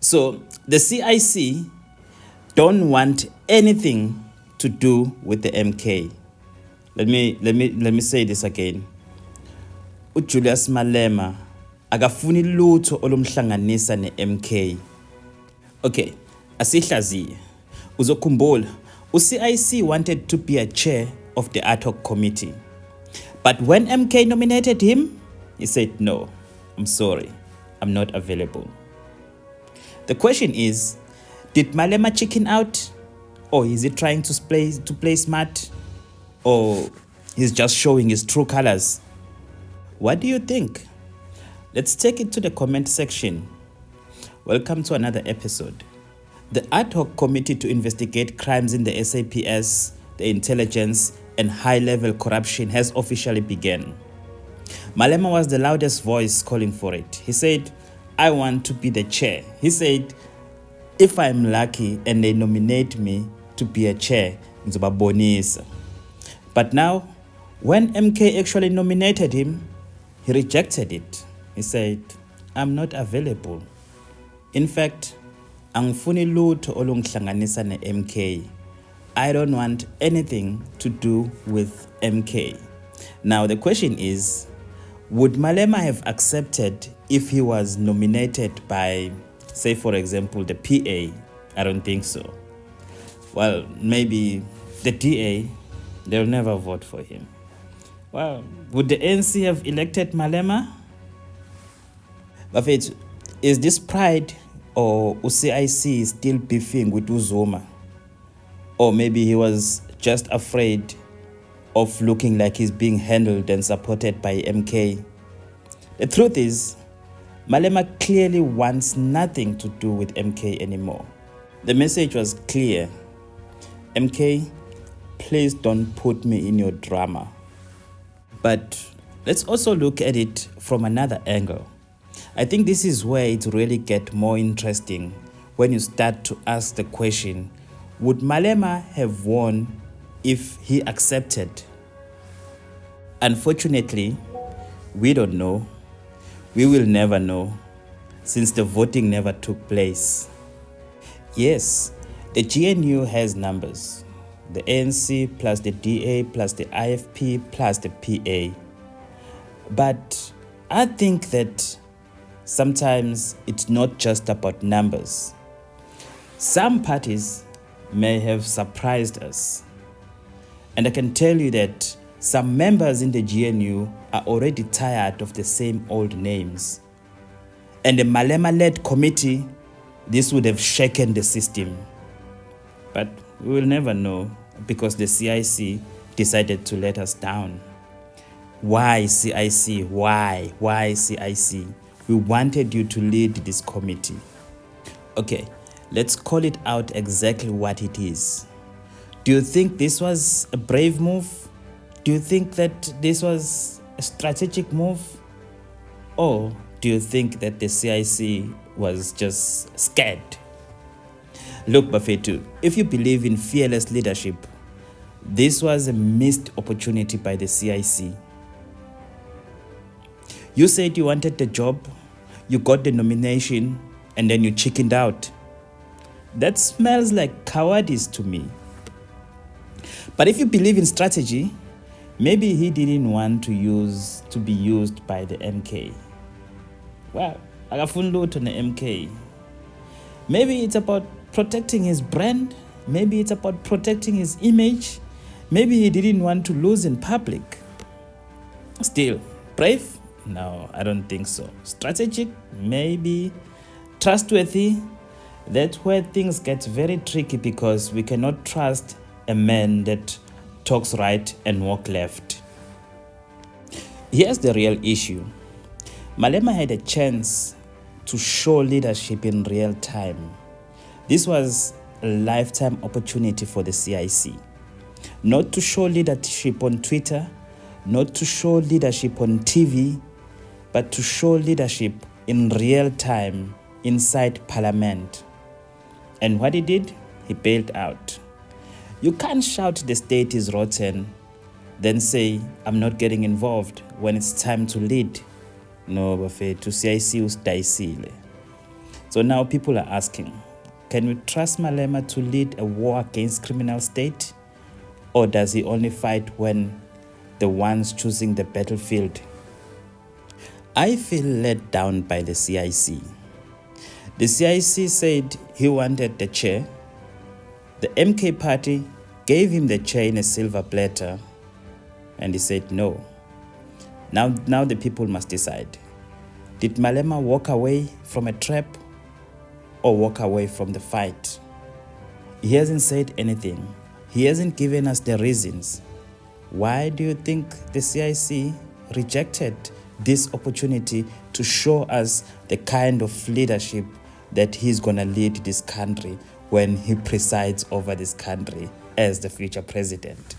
So the CIC don't want anything to do with the MK. Let me say this again. Julius Malema akafuni lutho olumhlanganisa ne-MK. Okay, asihlaziye. Uzokhumbula, CIC wanted to be a chair of the Ad Hoc Committee. But when MK nominated him, he said, no, I'm sorry, I'm not available. The question is, did Malema chicken out? Or is he trying to play smart? Or he's just showing his true colors? What do you think? Let's take it to the comment section. Welcome to another episode. The Ad Hoc Committee to investigate crimes in the SAPS, the intelligence, and high-level corruption has officially begun. Malema was the loudest voice calling for it. He said, I want to be the chair. He said, if I'm lucky and they nominate me to be a chair, ngizobabonisa. But now, when MK actually nominated him, he rejected it. He said, I'm not available. In fact, angifuni lutho olungihlanganisa ne-MK. I don't want anything to do with MK. Now the question is, would Malema have accepted if he was nominated by, say for example, the PA? I don't think so. Well, maybe the DA, they'll never vote for him. Well, would the ANC have elected Malema? But is this pride or CIC still beefing with Zuma? Or maybe he was just afraid of looking like he's being handled and supported by MK. The truth is, Malema clearly wants nothing to do with MK anymore. The message was clear. MK, please don't put me in your drama. But let's also look at it from another angle. I think this is where it really gets more interesting when you start to ask the question, would Malema have won if he accepted? Unfortunately, we don't know. We will never know, since the voting never took place. Yes, the GNU has numbers. The ANC plus the DA plus the IFP plus the PA. But I think that sometimes it's not just about numbers. Some parties may have surprised us. And I can tell you that some members in the GNU are already tired of the same old names. And the Malema-led committee, this would have shaken the system. But we will never know because the CIC decided to let us down. Why CIC? Why? Why CIC? We wanted you to lead this committee. Okay, let's call it out exactly what it is. Do you think this was a brave move? Do you think that this was a strategic move? Or do you think that the CIC was just scared? Look, Bafetu, if you believe in fearless leadership, this was a missed opportunity by the CIC. You said you wanted the job, you got the nomination, and then you chickened out. That smells like cowardice to me. But if you believe in strategy, maybe he didn't want to be used by the MK. Well, akafuni lutho ne-MK. Maybe it's about protecting his brand. Maybe it's about protecting his image. Maybe he didn't want to lose in public. Still, brave? No, I don't think so. Strategic? Maybe. Trustworthy? That's where things get very tricky because we cannot trust a man that talks right and walks left. Here's the real issue. Malema had a chance to show leadership in real time. This was a lifetime opportunity for the CIC. Not to show leadership on Twitter, not to show leadership on TV, but to show leadership in real time inside Parliament. And what he did? He bailed out. You can't shout the state is rotten, then say, I'm not getting involved when it's time to lead. No, Bafethu, CIC usidayisile. So now people are asking, can we trust Malema to lead a war against criminal state? Or does he only fight when the ones choosing the battlefield? I feel let down by the CIC. The CIC said he wanted the chair. The MK party gave him the chair in a silver platter, and he said no. Now the people must decide. Did Malema walk away from a trap or walk away from the fight? He hasn't said anything. He hasn't given us the reasons. Why do you think the CIC rejected this opportunity to show us the kind of leadership that he's going to lead this country when he presides over this country as the future president?